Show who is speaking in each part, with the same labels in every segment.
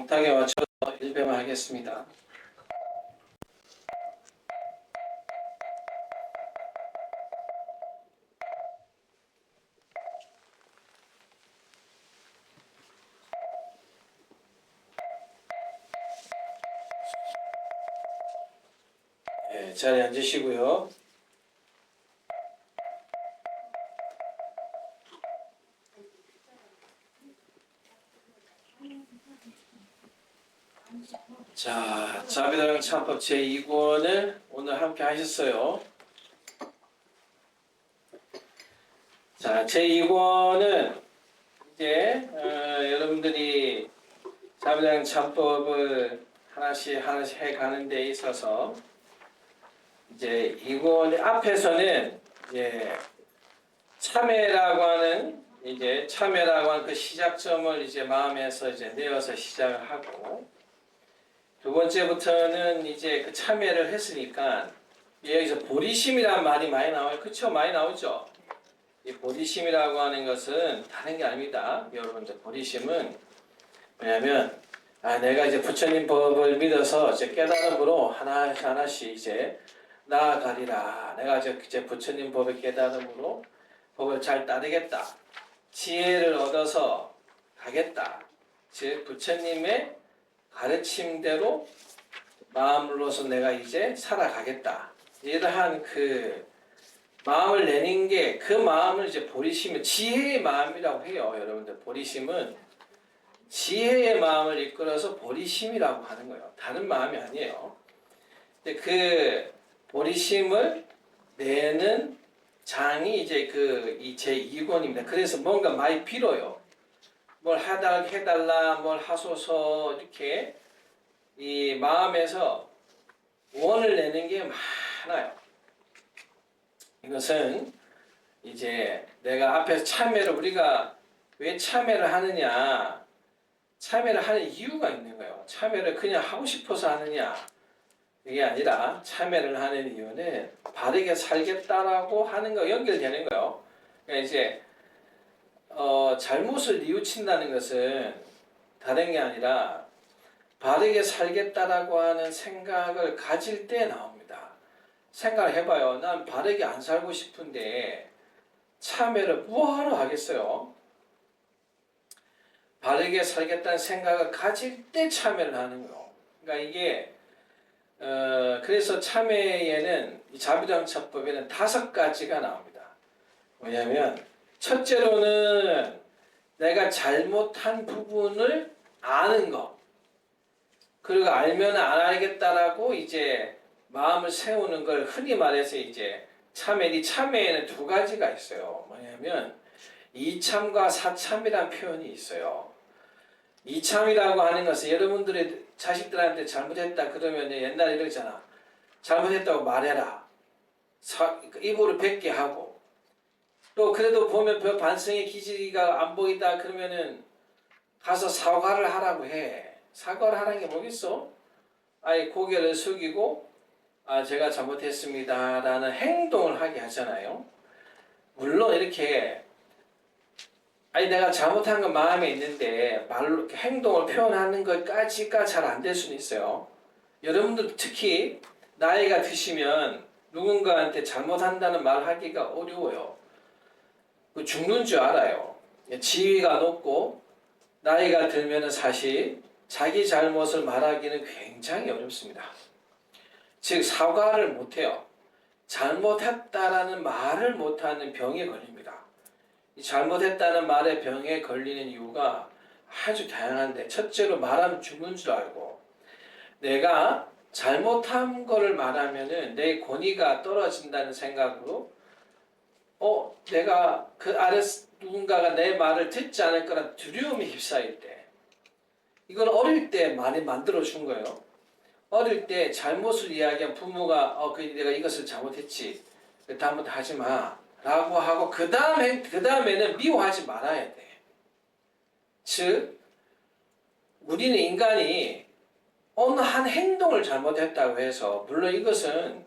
Speaker 1: 동탁에 맞춰서 1배만 하겠습니다. 네, 자리에 앉으시고요. 자, 자비다랑 참법 제2권을 오늘 함께 하셨어요. 자, 제2권은 이제 여러분들이 자비다랑 참법을 하나씩 해가는 데 있어서 이제 2권 앞에서는 이제 참회라고 하는 그 시작점을 이제 마음에서 이제 내어서 시작을 하고, 두 번째부터는 이제 그 참회를 했으니까 여기서 보리심이라는 말이 많이 나와요. 그쵸? 많이 나오죠? 이 보리심이라고 하는 것은 다른 게 아닙니다. 여러분들, 보리심은 뭐냐면, 내가 이제 부처님 법을 믿어서 이제 깨달음으로 하나씩 이제 나아가리라. 내가 이제 부처님 법의 깨달음으로 법을 잘 따르겠다. 지혜를 얻어서 가겠다. 즉, 부처님의 가르침대로 마음으로서 내가 이제 살아가겠다. 이러한 그 마음을 내는 게, 그 마음을 이제 보리심은 지혜의 마음이라고 해요. 여러분들, 보리심은 지혜의 마음을 이끌어서 보리심이라고 하는 거예요. 다른 마음이 아니에요. 근데 그 보리심을 내는 장이 이제 이 제2권입니다. 그래서 뭔가 많이 빌어요. 뭘 해달라, 뭘 하소서, 이렇게 이 마음에서 원을 내는 게 많아요. 이것은 이제 내가 앞에서 참회를, 우리가 왜 참회를 하느냐, 참회를 하는 이유가 있는 거예요. 참회를 그냥 하고 싶어서 하느냐, 그게 아니라 참회를 하는 이유는 바르게 살겠다라고 하는 거 연결되는 거예요. 그러니까 이제 잘못을 뉘우친다는 것은 다른 게 아니라 바르게 살겠다라고 하는 생각을 가질 때 나옵니다. 생각을 해봐요. 난 바르게 안 살고 싶은데 참회를 뭐하러 하겠어요? 바르게 살겠다는 생각을 가질 때 참회를 하는 거예요. 그러니까 이게 그래서 참회에는, 이 자비당처법에는 5가지가 나옵니다. 뭐냐면, 첫째로는 내가 잘못한 부분을 아는 것. 그리고 알면 안 알겠다라고 이제 마음을 세우는 걸 흔히 말해서 이제 참회, 이 참회에는 2가지가 있어요. 뭐냐면, 이참과 사참이라는 표현이 있어요. 이참이라고 하는 것은, 여러분들의 자식들한테 잘못했다 그러면 옛날에 이러잖아. 잘못했다고 말해라. 입으로 뱉게 하고. 또 그래도 보면 반성의 기질이가 안 보이다 그러면은 가서 사과를 하라고 해. 사과를 하라는 게 뭐겠어? 고개를 숙이고 제가 잘못했습니다 라는 행동을 하게 하잖아요. 물론 이렇게 내가 잘못한 건 마음에 있는데 말로 행동을 표현하는 것까지가 잘 안 될 수는 있어요. 여러분들 특히 나이가 드시면 누군가한테 잘못한다는 말 하기가 어려워요. 죽는 줄 알아요. 지위가 높고 나이가 들면 사실 자기 잘못을 말하기는 굉장히 어렵습니다. 즉 사과를 못해요. 잘못했다라는 말을 못하는 병에 걸립니다. 이 잘못했다는 말에 병에 걸리는 이유가 아주 다양한데, 첫째로 말하면 죽는 줄 알고, 내가 잘못한 거를 말하면은 내 권위가 떨어진다는 생각으로 내가 그 아래 누군가가 내 말을 듣지 않을 거란 두려움이 휩싸일 때, 이건 어릴 때 많이 만들어준 거예요. 어릴 때 잘못을 이야기한 부모가 내가 이것을 잘못했지, 다음부터 하지 마 라고 하고 그 다음에는 미워하지 말아야 돼. 즉 우리는 인간이 어느 한 행동을 잘못했다고 해서, 물론 이것은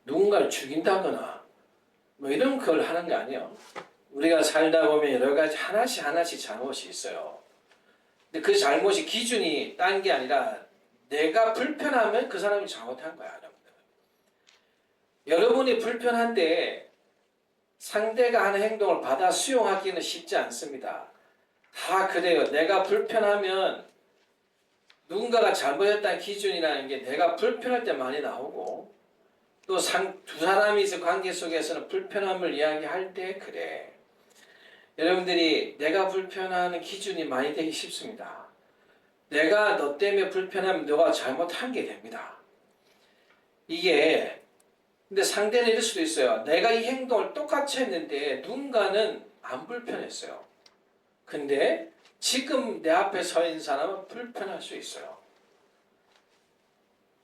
Speaker 1: 누군가를 죽인다거나 뭐 이런 걸 하는 게 아니에요. 우리가 살다 보면 여러 가지 하나씩 잘못이 있어요. 근데 그 잘못이 기준이 딴 게 아니라 내가 불편하면 그 사람이 잘못한 거야. 여러분이 불편한데 상대가 하는 행동을 받아 수용하기는 쉽지 않습니다. 다 그래요. 내가 불편하면 누군가가 잘못했다는 기준이라는 게 내가 불편할 때 많이 나오고 또 두 사람이 있는 관계 속에서는 불편함을 이야기할 때 그래. 여러분들이 내가 불편한 기준이 많이 되기 쉽습니다. 내가 너 때문에 불편하면 너가 잘못한 게 됩니다. 이게 근데 상대는 이럴 수도 있어요. 내가 이 행동을 똑같이 했는데 누군가는 안 불편했어요. 근데 지금 내 앞에 서 있는 사람은 불편할 수 있어요.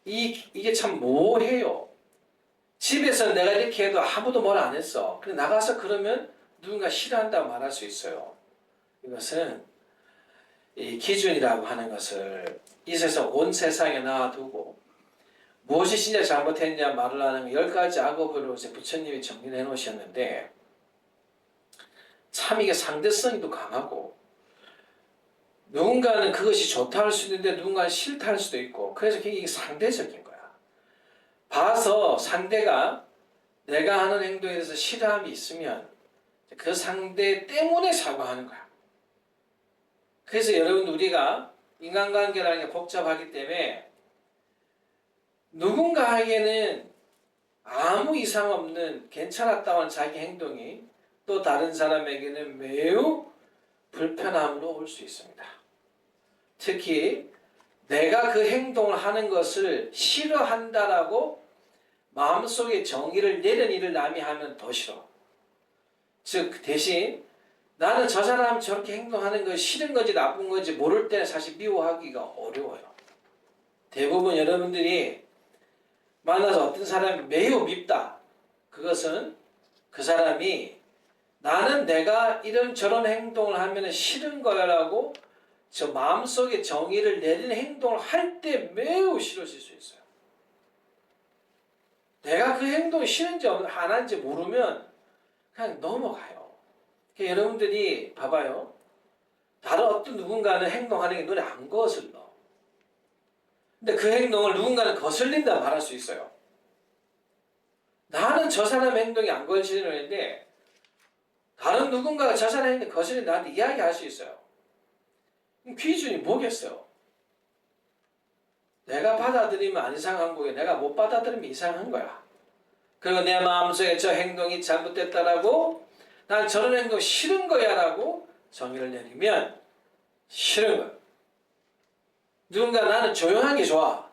Speaker 1: 이게 참 모호해요. 집에서 내가 이렇게 해도 아무도 뭘 안 했어. 근데 나가서 그러면 누군가 싫어한다고 말할 수 있어요. 이것은 이 기준이라고 하는 것을 이 세상 온 세상에 놔두고 무엇이 진짜 잘못했냐 말을 하는 10가지 악업으로 이제 부처님이 정리해 놓으셨는데 참 이게 상대성이 또 강하고 누군가는 그것이 좋다 할 수 있는데 누군가는 싫다 할 수도 있고 그래서 이게 상대적인 거야. 봐서 상대가 내가 하는 행동에 대해서 싫어함이 있으면 그 상대 때문에 사과하는 거야. 그래서 여러분 우리가 인간관계라는 게 복잡하기 때문에 누군가에게는 아무 이상 없는 괜찮았다고 하는 자기 행동이 또 다른 사람에게는 매우 불편함으로 올 수 있습니다. 특히 내가 그 행동을 하는 것을 싫어한다라고 마음속에 정의를 내린 일을 남이 하면 더 싫어. 즉 대신 나는 저 사람이 저렇게 행동하는 것이 싫은 건지 나쁜 건지 모를 때는 사실 미워하기가 어려워요. 대부분 여러분들이 만나서 어떤 사람이 매우 밉다. 그것은 그 사람이 나는 내가 이런 저런 행동을 하면 싫은 거야라고 저 마음속에 정의를 내리는 행동을 할 때 매우 싫어질 수 있어요. 내가 그 행동이 싫은지 안 하는지 모르면 그냥 넘어가요. 그러니까 여러분들이 봐봐요. 다른 어떤 누군가는 행동하는 게 눈에 안 거슬러. 근데 그 행동을 누군가는 거슬린다 말할 수 있어요. 나는 저 사람의 행동이 안 거슬리는데 다른 누군가가 저 사람의 행동이 거슬린다 나한테 이야기할 수 있어요. 기준이 뭐겠어요? 내가 받아들이면 안 이상한 거고 내가 못 받아들이면 이상한 거야. 그리고 내 마음속에 저 행동이 잘못됐다라고 난 저런 행동 싫은 거야 라고 정의를 내리면 싫은 거야. 누군가 나는 조용한 게 좋아.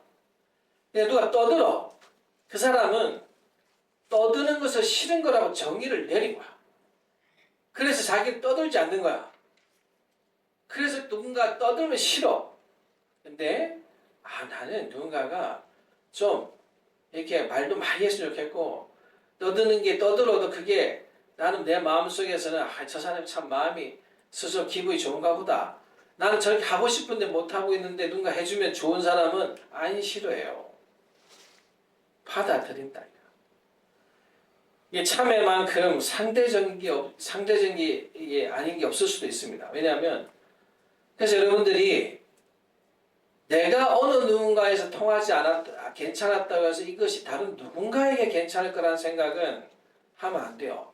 Speaker 1: 근데 누가 떠들어. 그 사람은 떠드는 것을 싫은 거라고 정의를 내린 거야. 그래서 자기는 떠들지 않는 거야. 그래서 누군가 떠들면 싫어. 근데 나는 누군가가 좀 이렇게 말도 많이 했으면 좋겠고 떠드는 게 떠들어도 그게 나는 내 마음속에서는 저 사람이 참 마음이 스스로 기분이 좋은가 보다. 나는 저렇게 하고 싶은데 못하고 있는데 누군가 해주면 좋은 사람은 안 싫어해요. 받아들인다. 이게 참회만큼 상대적인 게 아닌 게 없을 수도 있습니다. 왜냐하면 그래서 여러분들이 내가 어느 누군가에서 통하지 않았다, 괜찮았다고 해서 이것이 다른 누군가에게 괜찮을 거라는 생각은 하면 안 돼요.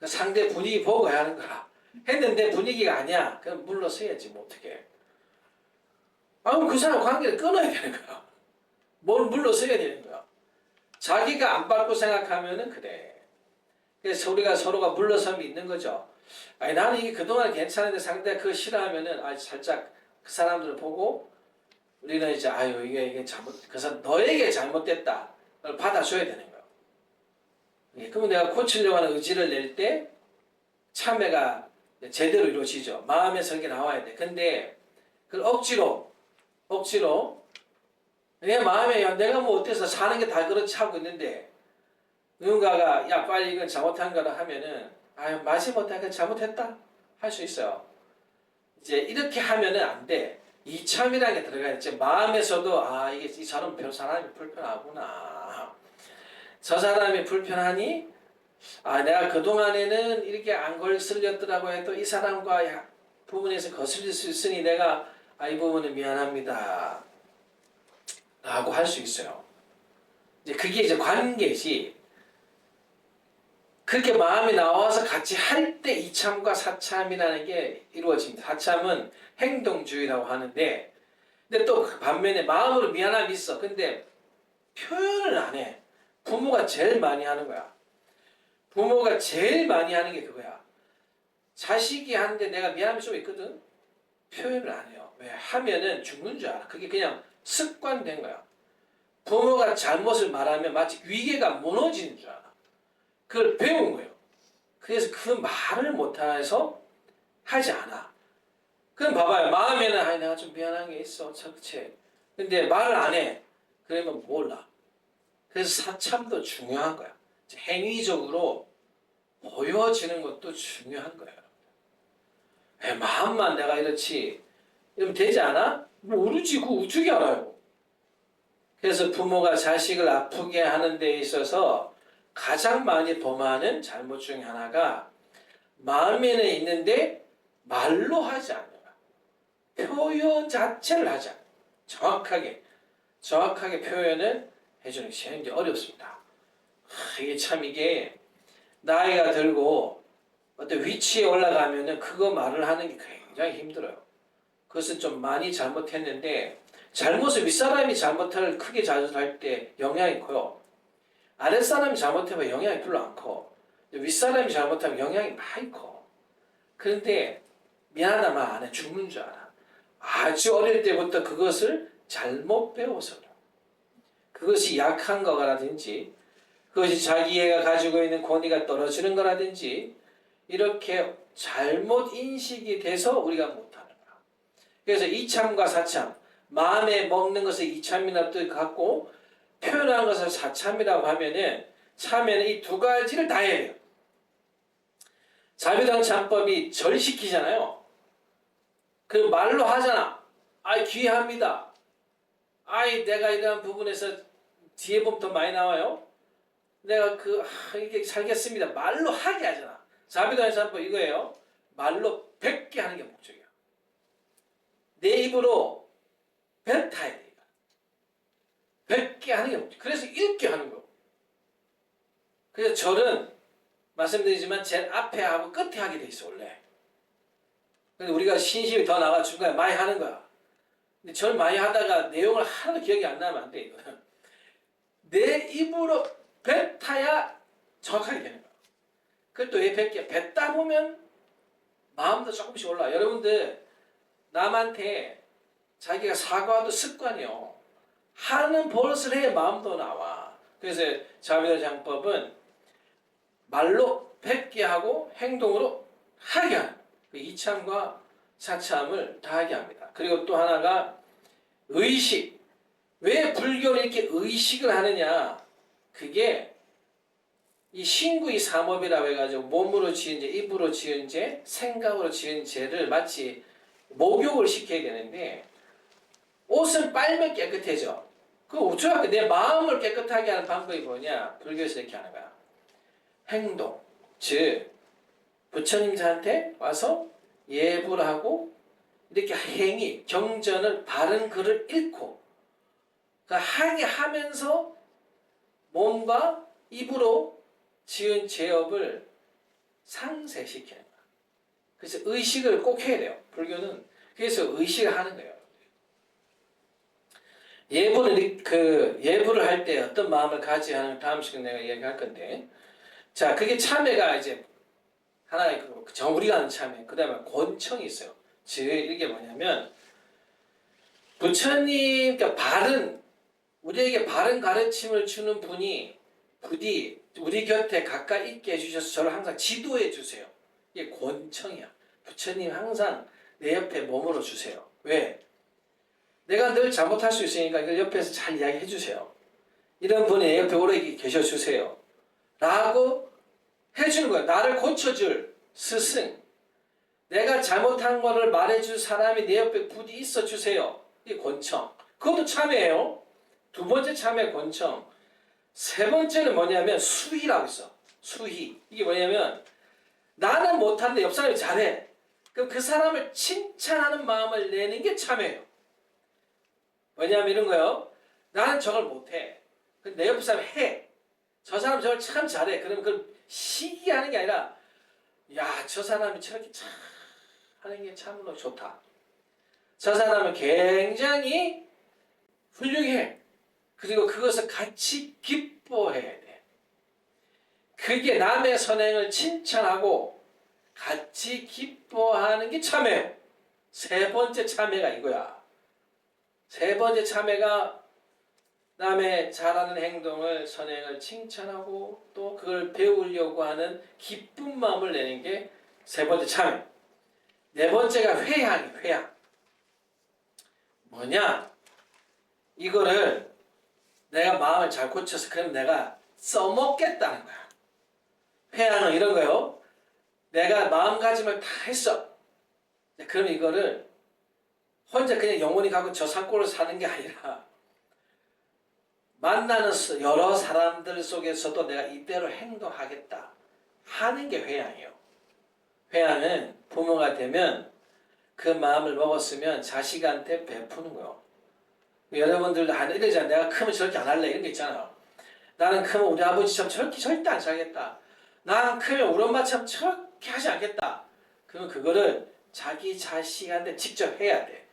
Speaker 1: 상대 분위기 보고 해야 하는 거야. 했는데 분위기가 아니야. 그럼 물러서야지 뭐 어떻게. 그럼 그 사람 관계를 끊어야 되는 거야. 뭘 물러서야 되는 거야. 자기가 안 받고 생각하면은 그래. 그래서 우리가 서로가 물러섬이 있는 거죠. 나는 이게 그동안 괜찮은데 상대가 그거 싫어하면은 살짝 그 사람들을 보고 우리는 이제 이게 잘못 그 사람 너에게 잘못됐다. 그걸 받아줘야 되는 거예요. 그러면 내가 고치려고 하는 의지를 낼 때 참회가 제대로 이루어지죠. 마음에서 이게 나와야 돼. 근데 그걸 억지로 내 마음에 내가 뭐 어때서 사는 게 다 그렇지 하고 있는데 누군가가 야 빨리 이건 잘못한 거라 하면은 마지못해 잘못했다 할 수 있어요. 이제 이렇게 하면은 안 돼. 이참이라는 게 들어가야 돼. 마음에서도 이게 이 사람이 불편하구나. 저 사람이 불편하니 내가 그동안에는 이렇게 안 거슬렸더라고 해도 이 사람과 부분에서 거슬릴 수 있으니 내가 이 부분은 미안합니다 라고 할 수 있어요. 이제 그게 이제 관계지, 그렇게 마음이 나와서 같이 할 때 이참과 사참이라는 게 이루어집니다. 사참은 행동주의라고 하는데, 근데 또 반면에 마음으로 미안함이 있어. 근데 표현을 안 해. 부모가 제일 많이 하는 거야. 부모가 제일 많이 하는 게 그거야. 자식이 하는데 내가 미안함이 좀 있거든. 표현을 안 해요. 왜? 하면은 죽는 줄 알아. 그게 그냥 습관된 거야. 부모가 잘못을 말하면 마치 위계가 무너지는 줄 알아. 그걸 배운 거예요. 그래서 그 말을 못해서 하지 않아. 그럼 봐봐요. 마음에는 내가 좀 미안한 게 있어. 적체. 근데 말을 안 해. 그러면 몰라. 그래서 사참도 중요한 거야. 행위적으로 보여지는 것도 중요한 거예요. 마음만 내가 이렇지. 이러면 되지 않아? 모르지. 그거 어떻게 알아요? 그래서 부모가 자식을 아프게 하는 데 있어서 가장 많이 범하는 잘못 중에 하나가 마음에는 있는데 말로 하지 않는 거야. 표현 자체를 하지 않아요. 정확하게 표현을 해주는 게 굉장히 어렵습니다. 이게 나이가 들고 어떤 위치에 올라가면은 그거 말을 하는 게 굉장히 힘들어요. 그것은 좀 많이 잘못했는데, 잘못을 윗사람이 잘못을 크게 잘못할 때 영향이 커요. 아랫사람이 잘못하면 영향이 별로 안 커. 윗사람이 잘못하면 영향이 많이 커. 그런데 미안하다 말 안 해. 죽는 줄 알아. 아주 어릴 때부터 그것을 잘못 배워서 그래. 그것이 약한 거라든지, 그것이 자기애가 가지고 있는 권위가 떨어지는 거라든지, 이렇게 잘못 인식이 돼서 우리가 못하는 거야. 그래서 이참과 사참, 마음에 먹는 것을 이참이나 또 갖고 표현한 것을 사참이라고 하면은, 참에는 이 두 가지를 다 해야 돼요. 자비당참법이 절시키잖아요. 그 말로 하잖아. 귀합니다. 내가 이러한 부분에서 뒤에 보면 더 많이 나와요. 내가 이게 살겠습니다. 말로 하게 하잖아. 자비당참법 이거예요. 말로 뱉게 하는 게 목적이야. 내 입으로 뱉어야 돼. 뱉게 하는 게 목적. 그래서 읽게 하는 거. 그래서 절은 말씀드리지만 제일 앞에 하고 끝에 하게 돼 있어 원래. 근데 우리가 신심이 더 나가 중간에 많이 하는 거야. 근데 절 많이 하다가 내용을 하나도 기억이 안 나면 안 돼 이거는. 내 입으로 뱉어야 정확하게 되는 거야. 그걸 또 왜 뱉게? 뱉다 보면 마음도 조금씩 올라. 여러분들 남한테 자기가 사과도 습관이요. 하는 버릇을 해야 마음도 나와. 그래서 자비당참법은 말로 뱉게 하고 행동으로 하게 하는 그 이참과 사참을 다하게 합니다. 그리고 또 하나가 의식. 왜 불교를 이렇게 의식을 하느냐? 그게 이 신구의 삼업이라고 해가지고 몸으로 지은 죄, 입으로 지은 죄, 생각으로 지은 죄를 마치 목욕을 시켜야 되는데, 옷은 빨면 깨끗해져. 그 어쩌라고 내 마음을 깨끗하게 하는 방법이 뭐냐? 불교에서 이렇게 하는 거야. 행동. 즉 부처님한테 와서 예불을 하고 이렇게 행위, 경전을 바른 글을 읽고 하게 하면서 몸과 입으로 지은 죄업을 상쇄시키는 거야. 그래서 의식을 꼭 해야 돼요. 불교는 그래서 의식을 하는 거예요. 예불을 할 때 어떤 마음을 가져야 하는 다음 시간에 내가 얘기할 건데, 자, 그게 참회가 이제 하나의 우리가 하는 참회. 그 다음에 권청이 있어요. 즉 이게 뭐냐면 부처님, 그러니까 우리에게 바른 가르침을 주는 분이 부디 우리 곁에 가까이 있게 해주셔서 저를 항상 지도해 주세요. 이게 권청이야. 부처님 항상 내 옆에 머물러 주세요. 왜? 내가 늘 잘못할 수 있으니까 이걸 옆에서 잘 이야기해 주세요. 이런 분이 내 옆에 오래 계셔 주세요. 라고 해주는 거야. 나를 고쳐줄 스승. 내가 잘못한 거를 말해줄 사람이 내 옆에 부디 있어 주세요. 이게 권청. 그것도 참회예요. 두 번째 참회 권청. 세 번째는 뭐냐면 수희라고 있어. 수희. 이게 뭐냐면 나는 못하는데 옆 사람이 잘해. 그럼 그 사람을 칭찬하는 마음을 내는 게 참회예요. 왜냐하면 이런 거요. 나는 저걸 못해. 근데 내 옆 사람이 해. 저 사람 저걸 참 잘해. 그러면 그걸 시기하는 게 아니라 야, 저 사람이 저렇게 참 하는 게 참으로 좋다. 저 사람은 굉장히 훌륭해. 그리고 그것을 같이 기뻐해야 돼. 그게 남의 선행을 칭찬하고 같이 기뻐하는 게 참회예요. 세 번째 참회가 이거야. 세 번째 참회가 남의 잘하는 행동을 선행을 칭찬하고 또 그걸 배우려고 하는 기쁜 마음을 내는 게 세 번째 참회. 네 번째가 회향이에요. 회향. 뭐냐? 이거를 내가 마음을 잘 고쳐서 그럼 내가 써먹겠다는 거야. 회향은 이런 거요. 내가 마음가짐을 다 했어. 그럼 이거를 혼자 그냥 영원히 가고 저 산골을 사는 게 아니라 만나는 여러 사람들 속에서도 내가 이대로 행동하겠다 하는 게 회향이에요. 회향은 부모가 되면 그 마음을 먹었으면 자식한테 베푸는 거예요. 여러분들도 이러잖아요. 내가 크면 저렇게 안 할래 이런 게 있잖아요. 나는 크면 우리 아버지처럼 저렇게 절대 안 살겠다. 나는 크면 우리 엄마처럼 저렇게 하지 않겠다. 그러면 그거를 자기 자식한테 직접 해야 돼.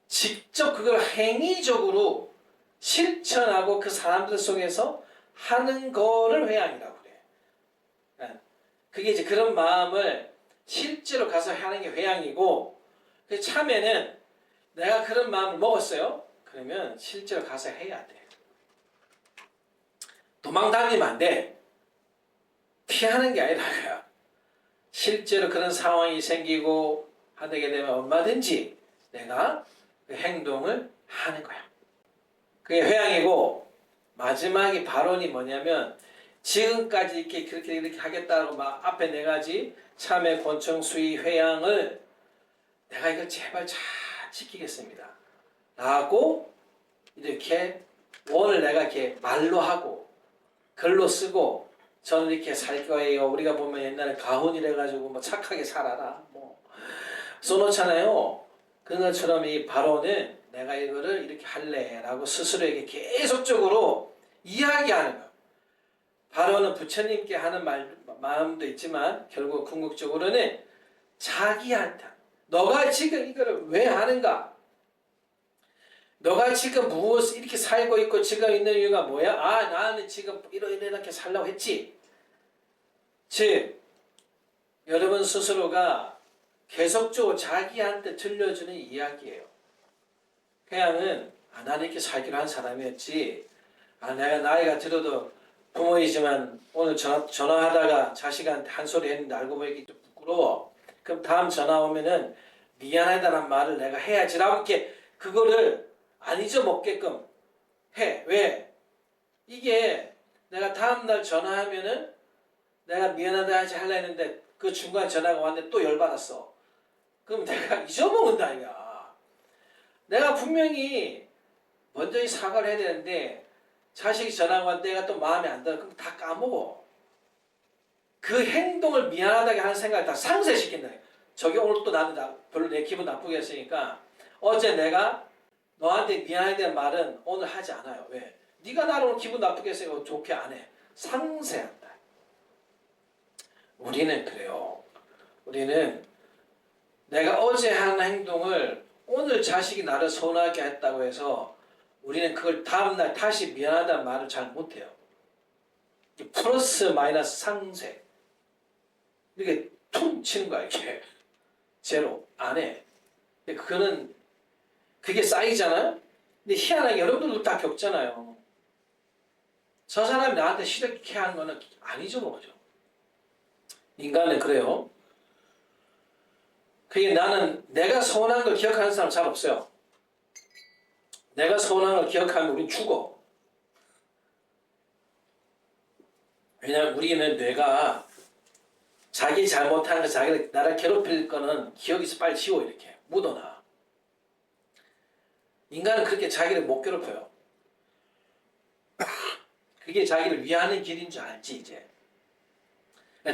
Speaker 1: 직접 그걸 행위적으로 실천하고 그 사람들 속에서 하는 거를 회향이라고 그래. 그게 이제 그런 마음을 실제로 가서 하는 게 회향이고, 그 참회는 내가 그런 마음을 먹었어요. 그러면 실제로 가서 해야 돼. 도망다니면 안 돼. 피하는 게 아니라 실제로 그런 상황이 생기고 하게 되면 얼마든지 내가 그 행동을 하는 거야. 그게 회향이고, 마지막이 발언이 뭐냐면 지금까지 이렇게 그렇게 이렇게 하겠다고 막 앞에 네 가지 참회, 권청, 수의, 회향을 내가 이걸 제발 잘 지키겠습니다. 라고 이렇게 오늘 내가 이렇게 말로 하고 글로 쓰고 저는 이렇게 살 거예요. 우리가 보면 옛날에 가훈이래 가지고 뭐 착하게 살아라 뭐 써놓잖아요. 그것처럼 이 발언은 내가 이거를 이렇게 할래 라고 스스로에게 계속적으로 이야기하는 거예요. 발언은 부처님께 하는 마음도 있지만 결국 궁극적으로는 자기한테 너가 지금 이거를 왜 하는가? 너가 지금 무엇을 이렇게 살고 있고 지금 있는 이유가 뭐야? 아, 나는 지금 이렇게 살려고 했지. 즉, 여러분 스스로가 계속적으로 자기한테 들려주는 이야기예요. 회향은 나는 이렇게 살기로 한 사람이었지. 내가 나이가 들어도 부모이지만 오늘 전화하다가 자식한테 한 소리 했는데 알고 보니까 좀 부끄러워. 그럼 다음 전화 오면은 미안하다는 말을 내가 해야지라고 이렇게 그거를 안 잊어먹게끔 해. 왜? 이게 내가 다음날 전화하면은 내가 미안하다 하지 하려 했는데 그 중간에 전화가 왔는데 또 열받았어. 그럼 내가 잊어먹는다 이거야. 내가 분명히 먼저 사과를 해야 되는데 자식이 전화가 왔는데 내가 또 마음에 안 들어. 그럼 다 까먹어. 그 행동을 미안하다게 하는 생각을 다 상쇄시킨다. 저게 오늘 또 나는 별로 내 기분 나쁘게 했으니까 어제 내가 너한테 미안하다는 말은 오늘 하지 않아요. 왜? 네가 나를 오늘 기분 나쁘게 했으니까 좋게 안 해. 상쇄한다. 우리는 그래요. 우리는 내가 어제 한 행동을 오늘 자식이 나를 서운하게 했다고 해서 우리는 그걸 다음날 다시 미안하다는 말을 잘 못해요. 플러스 마이너스 상쇄. 이렇게 퉁 치는 거야 이렇게. 제로. 안 해. 근데 그게 쌓이잖아요. 근데 희한하게 여러분들도 다 겪잖아요. 저 사람이 나한테 시력케 하는 거는 안 잊어먹어져. 인간은 그래요. 그게 나는 내가 서운한 걸 기억하는 사람 잘 없어요. 내가 서운한 걸 기억하면 우린 죽어. 왜냐하면 우리는 뇌가 자기 잘못하는 거, 자기를 나를 괴롭힐 거는 기억에서 빨리 지워 이렇게 묻어놔. 인간은 그렇게 자기를 못 괴롭혀요. 그게 자기를 위하는 길인 줄 알지 이제.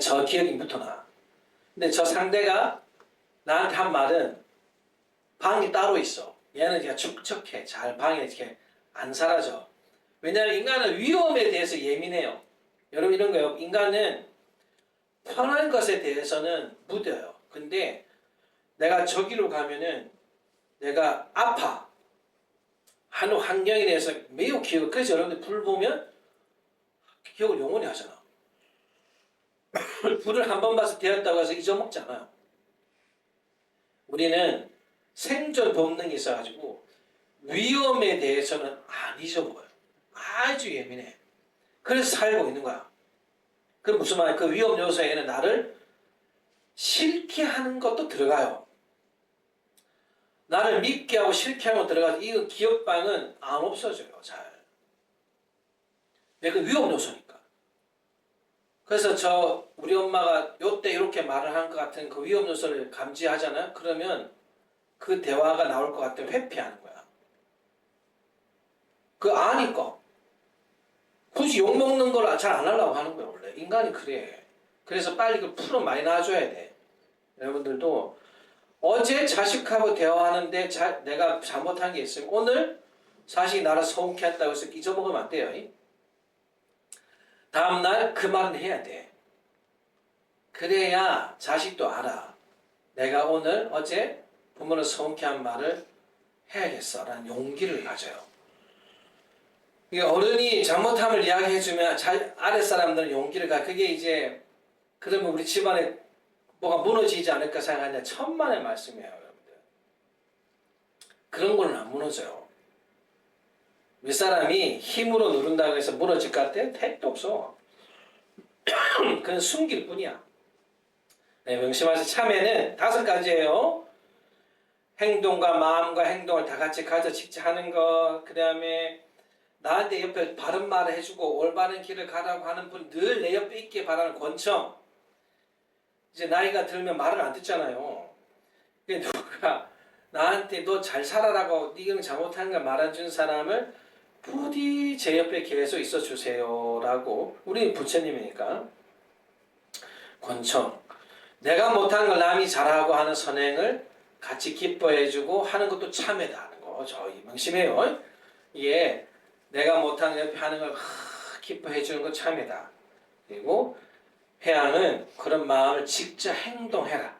Speaker 1: 저 기억이 묻어놔. 근데 저 상대가 나한테 한 말은 방이 따로 있어. 얘는 그냥 축적해. 잘 방에 이렇게 안 사라져. 왜냐하면 인간은 위험에 대해서 예민해요. 여러분 이런 거요. 인간은 편한 것에 대해서는 무뎌요. 근데 내가 저기로 가면은 내가 아파. 하는 환경에 대해서 매우 기억. 그래서 여러분들 불 보면 기억을 영원히 하잖아. 불을 한 번 봐서 되었다고 해서 잊어먹지 않아요. 우리는 생존 본능이 있어가지고 위험에 대해서는 안 잊어먹어요. 아주 예민해. 그래서 살고 있는 거야. 그 무슨 말이야? 그 위험 요소에는 나를 싫게 하는 것도 들어가요. 나를 믿게 하고 싫게 하는 거 들어가서 이 기억방은 안 없어져요. 잘. 그 위험 요소니까. 그래서 우리 엄마가 요때 이렇게 말을 한 것 같은 그 위험 요소를 감지하잖아요. 그러면 그 대화가 나올 것 같으면 회피하는 거야. 그 아니까. 굳이 욕먹는 걸 잘 안 하려고 하는 거야, 원래. 인간이 그래. 그래서 빨리 그 풀어 많이 놔줘야 돼. 여러분들도 어제 자식하고 대화하는데 내가 잘못한 게 있으면 오늘 자식이 나를 서운케 했다고 해서 잊어먹으면 안 돼요. 다음날 그 말은 해야 돼. 그래야 자식도 알아. 내가 오늘 어제 부모를 서운케 한 말을 해야겠어 라는 용기를 가져요. 어른이 잘못함을 이야기해주면 아랫사람들은 용기를 그게 이제 그러면 우리 집안에 뭐가 무너지지 않을까 생각하는데 천만의 말씀이에요. 여러분들. 그런 거는 안 무너져요. 윗사람이 힘으로 누른다고 해서 무너질 것 같아? 택도 없어. 그건 숨길 뿐이야. 네, 명심하세요. 참회는 5가지예요. 행동과 마음과 행동을 다 같이 가져 직지하는 것. 그 다음에 나한테 옆에 바른 말을 해주고 올바른 길을 가라고 하는 분 늘 내 옆에 있게 바라는 권청. 이제 나이가 들면 말을 안 듣잖아요. 누가 나한테 너 잘 살아라고 네가 잘못하는 걸 말해준 사람을 부디 제 옆에 계속 있어 주세요 라고. 우리 부처님이니까 권청. 내가 못한 걸 남이 잘하고 하는 선행을 같이 기뻐해주고 하는 것도 참회다 하는 거. 저희 명심해요. 이게 내가 못한 옆에 하는 걸 기뻐해주는 거 참회다. 그리고 회양은 그런 마음을 직접 행동해라.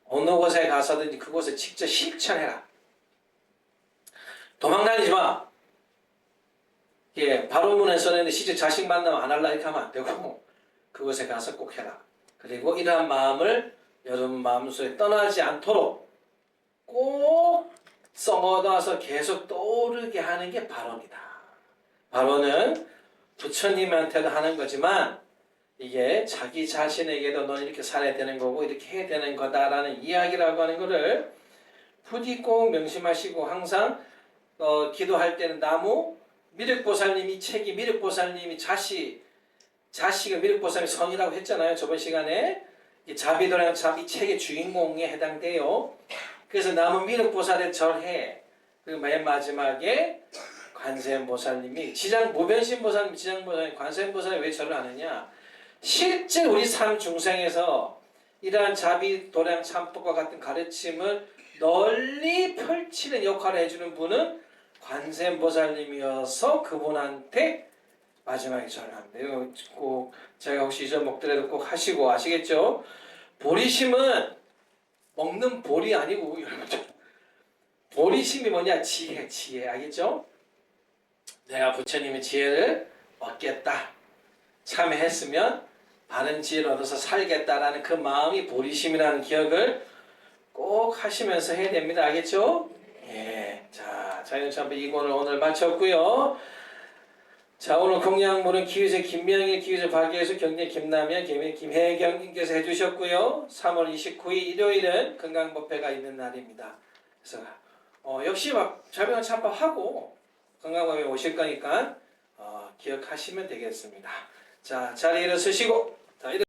Speaker 1: 어느 곳에 가서든지 그곳에 직접 실천해라. 도망다니지 마. 예, 바로문에서는 시집 자식 만나면 안 할라 이렇게 하면 안 되고 그곳에 가서 꼭 해라. 그리고 이러한 마음을 여러분 마음속에 떠나지 않도록 꼭 썩어놔서 계속 떠오르게 하는 게 발언이다. 발언은 부처님한테도 하는 거지만 이게 자기 자신에게도 넌 이렇게 살아야 되는 거고 이렇게 해야 되는 거다라는 이야기라고 하는 거를 부디 꼭 명심하시고 항상 기도할 때는 나무 미륵보살님이 책이 미륵보살님이 자식을 미륵보살님이 성이라고 했잖아요. 저번 시간에 자비도량 이 책의 주인공에 해당돼요. 그래서 나무 미륵보살에 절해. 그리고 맨 마지막에 관세음보살님이 무변신보살님, 지장보살님, 관세음보살이 왜 절을 하느냐? 실제 우리 삶 중생에서 이러한 자비, 도량, 참법과 같은 가르침을 널리 펼치는 역할을 해주는 분은 관세음보살님이어서 그분한테 마지막에 절을 한대요. 꼭 제가 혹시 잊어먹더라도 꼭 하시고 아시겠죠? 보리심은 먹는 볼이 아니고 여러분들 보리심이 뭐냐? 지혜 알겠죠? 내가 부처님의 지혜를 얻겠다. 참회했으면 바른 지혜를 얻어서 살겠다라는 그 마음이 보리심이라는 기억을 꼭 하시면서 해야 됩니다. 알겠죠? 예. 자, 자연참배 2권을 오늘 마쳤고요. 자, 오늘 공양물은 기유제 김명일, 기유제 박예수, 경제 김남현, 김혜경님께서 해주셨고요. 3월 29일 일요일은 건강법회가 있는 날입니다. 그래서 역시 막 자병 참법하고 건강법회 오실 거니까 기억하시면 되겠습니다. 자, 자리에 일어서시고